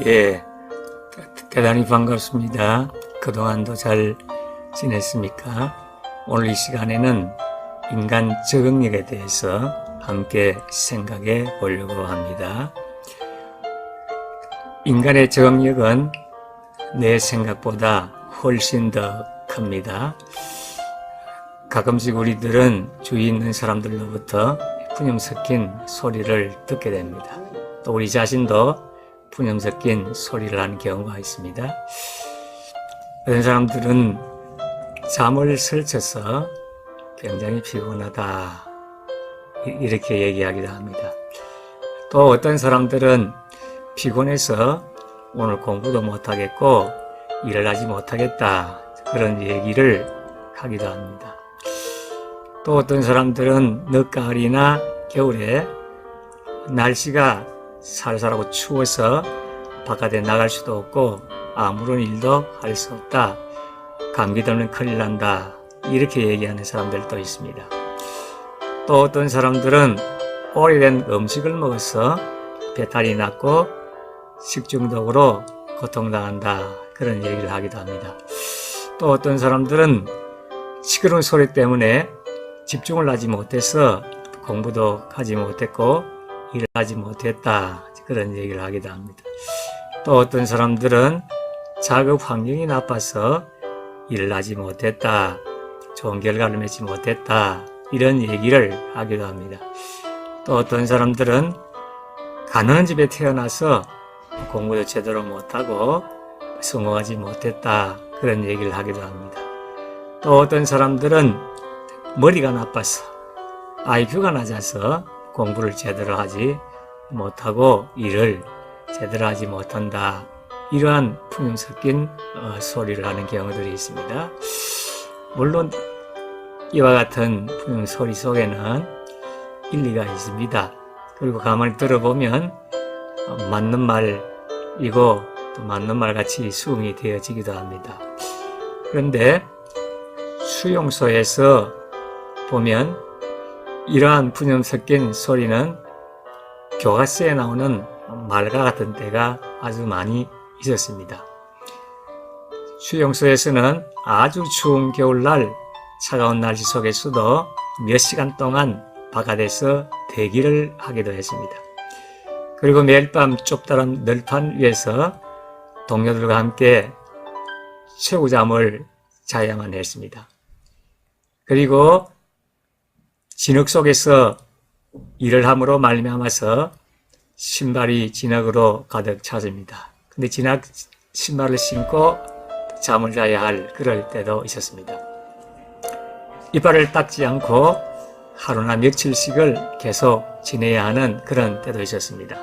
예, 대단히 반갑습니다. 그동안도 잘 지냈습니까? 오늘 이 시간에는 인간 적응력에 대해서 함께 생각해 보려고 합니다. 인간의 적응력은 내 생각보다 훨씬 더 큽니다. 가끔씩 우리들은 주위 있는 사람들로부터 푸념 섞인 소리를 듣게 됩니다. 또 우리 자신도 푸념 섞인 소리를 하는 경우가 있습니다. 어떤 사람들은 잠을 설쳐서 굉장히 피곤하다 이렇게 얘기하기도 합니다. 또 어떤 사람들은 피곤해서 오늘 공부도 못하겠고 일을 하지 못하겠다 그런 얘기를 하기도 합니다. 또 어떤 사람들은 늦가을이나 겨울에 날씨가 살살하고 추워서 바깥에 나갈 수도 없고 아무런 일도 할 수 없다. 감기 들면 큰일 난다. 이렇게 얘기하는 사람들도 있습니다. 또 어떤 사람들은 오래된 음식을 먹어서 배탈이 났고 식중독으로 고통당한다. 그런 얘기를 하기도 합니다. 또 어떤 사람들은 시끄러운 소리 때문에 집중을 하지 못해서 공부도 하지 못했고 일을 하지 못했다. 그런 얘기를 하기도 합니다. 또 어떤 사람들은 작업 환경이 나빠서 일을 하지 못했다. 좋은 결과를 맺지 못했다. 이런 얘기를 하기도 합니다. 또 어떤 사람들은 가난한 집에 태어나서 공부도 제대로 못하고 성공하지 못했다. 그런 얘기를 하기도 합니다. 또 어떤 사람들은 머리가 나빠서 IQ가 낮아서 공부를 제대로 하지 못하고 일을 제대로 하지 못한다. 이러한 푸념 섞인 소리를 하는 경우들이 있습니다. 물론 이와 같은 푸념 소리 속에는 일리가 있습니다. 그리고 가만히 들어보면 맞는 말이고 또 맞는 말같이 수긍이 되어지기도 합니다. 그런데 수용소에서 보면 이러한 푸념 섞인 소리는 교과서에 나오는 말과 같은 때가 아주 많이 있었습니다. 수용소에서는 아주 추운 겨울날 차가운 날씨 속에서도 몇 시간 동안 바깥에서 대기를 하기도 했습니다. 그리고 매일 밤 좁다란 널판 위에서 동료들과 함께 최후잠을 자야만 했습니다. 그리고 진흙 속에서 일을 함으로 말미암아서 신발이 진흙으로 가득 찼습니다. 근데 신발을 신고 잠을 자야 할 그럴 때도 있었습니다. 이빨을 닦지 않고 하루나 며칠씩을 계속 지내야 하는 그런 때도 있었습니다.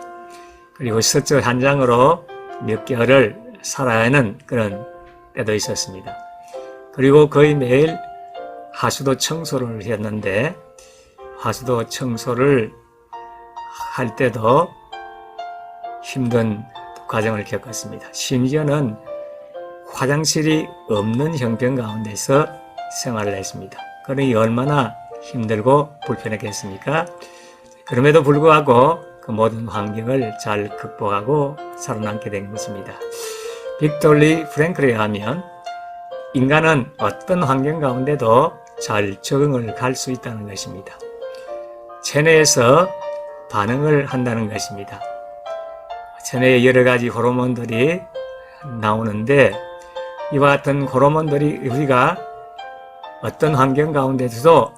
그리고 서적 한 장으로 몇 개월을 살아야 하는 그런 때도 있었습니다. 그리고 거의 매일 하수도 청소를 했는데 하수도 청소를 할 때도 힘든 과정을 겪었습니다. 심지어는 화장실이 없는 형편 가운데서 생활을 했습니다. 그러니 얼마나 힘들고 불편했겠습니까? 그럼에도 불구하고 그 모든 환경을 잘 극복하고 살아남게 된 것입니다. 빅토리 프랭클에 하면 인간은 어떤 환경 가운데도 잘 적응을 할 수 있다는 것입니다. 체내에서 반응을 한다는 것입니다. 체내에 여러 가지 호르몬들이 나오는데 이와 같은 호르몬들이 우리가 어떤 환경 가운데서도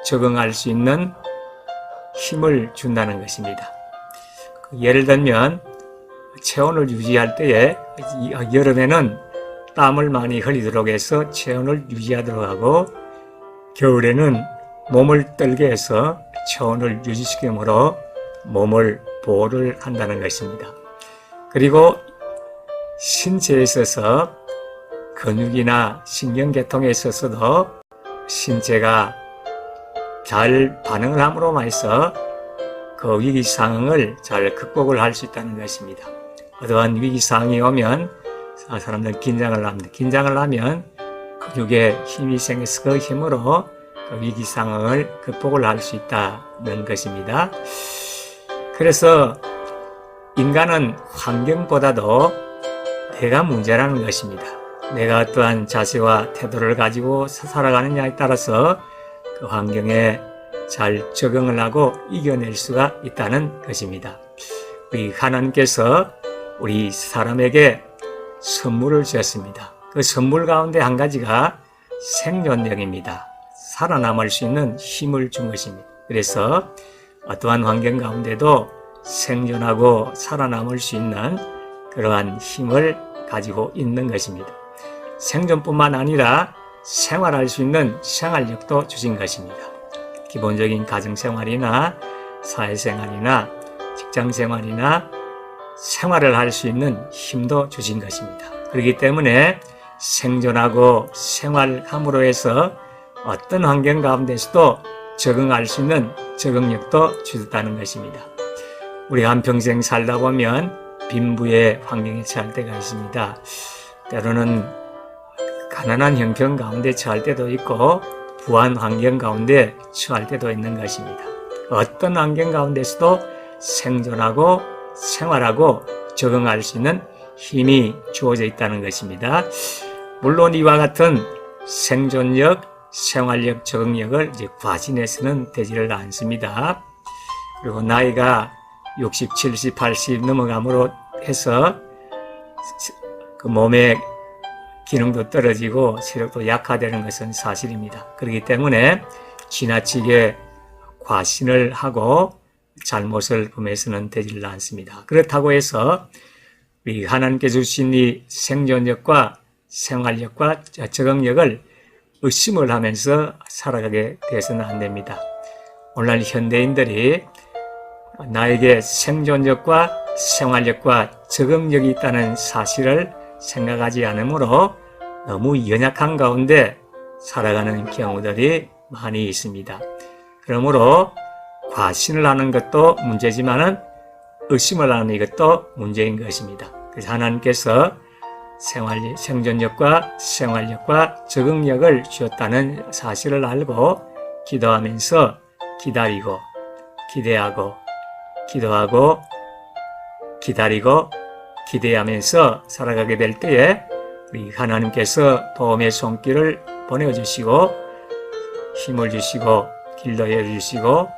적응할 수 있는 힘을 준다는 것입니다. 예를 들면 체온을 유지할 때에 여름에는 땀을 많이 흘리도록 해서 체온을 유지하도록 하고 겨울에는 몸을 떨게 해서 체온을 유지시키므로 몸을 보호를 한다는 것입니다. 그리고 신체에 있어서 근육이나 신경계통에 있어서도 신체가 잘 반응을 함으로 말해서 그 위기 상황을 잘 극복을 할 수 있다는 것입니다. 어떠한 위기 상황이 오면 사람들은 긴장을 합니다. 긴장을 하면 근육에 힘이 생겨서 그 힘으로 그 위기 상황을 극복을 할 수 있다는 것입니다. 그래서 인간은 환경보다도 내가 문제라는 것입니다. 내가 어떠한 자세와 태도를 가지고 살아가느냐에 따라서 그 환경에 잘 적응을 하고 이겨낼 수가 있다는 것입니다. 우리 하나님께서 우리 사람에게 선물을 주셨습니다. 그 선물 가운데 한 가지가 생존력입니다. 살아남을 수 있는 힘을 준 것입니다. 그래서 어떠한 환경 가운데도 생존하고 살아남을 수 있는 그러한 힘을 가지고 있는 것입니다. 생존뿐만 아니라 생활할 수 있는 생활력도 주신 것입니다. 기본적인 가정생활이나 사회생활이나 직장생활이나 생활을 할 수 있는 힘도 주신 것입니다. 그렇기 때문에 생존하고 생활함으로 해서 어떤 환경 가운데서도 적응할 수 있는 적응력도 주셨다는 것입니다. 우리가 한평생 살다 보면 빈부의 환경에 처할 때가 있습니다. 때로는 가난한 형편 가운데 처할 때도 있고 부한 환경 가운데 처할 때도 있는 것입니다. 어떤 환경 가운데서도 생존하고 생활하고 적응할 수 있는 힘이 주어져 있다는 것입니다. 물론 이와 같은 생존력, 생활력, 적응력을 과신해서는 되지를 않습니다. 그리고 나이가 60, 70, 80 넘어감으로 해서 그 몸의 기능도 떨어지고 체력도 약화되는 것은 사실입니다. 그렇기 때문에 지나치게 과신을 하고 잘못을 범해서는 되질 않습니다. 그렇다고 해서 우리 하나님께 주신 이 생존력과 생활력과 적응력을 의심을 하면서 살아가게 되어서는 안 됩니다. 오늘날 현대인들이 나에게 생존력과 생활력과 적응력이 있다는 사실을 생각하지 않으므로 너무 연약한 가운데 살아가는 경우들이 많이 있습니다. 그러므로 과신을 하는 것도 문제지만은 의심을 하는 이것도 문제인 것입니다. 그래서 하나님께서 생존력과 생활력과 적응력을 주었다는 사실을 알고 기도하면서 기다리고 기대하고 기도하고 기다리고 기대하면서 살아가게 될 때에 우리 하나님께서 도움의 손길을 보내주시고 힘을 주시고 길도 열어주시고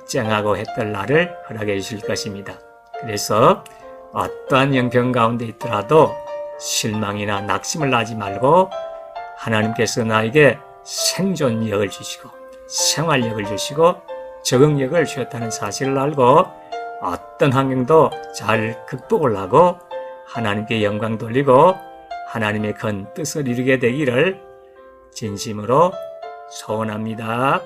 쨍하고 해뜰 날을 허락해 주실 것입니다. 그래서 어떠한 형편 가운데 있더라도 실망이나 낙심을 하지 말고 하나님께서 나에게 생존력을 주시고 생활력을 주시고 적응력을 주셨다는 사실을 알고 어떤 환경도 잘 극복을 하고 하나님께 영광 돌리고 하나님의 큰 뜻을 이루게 되기를 진심으로 소원합니다.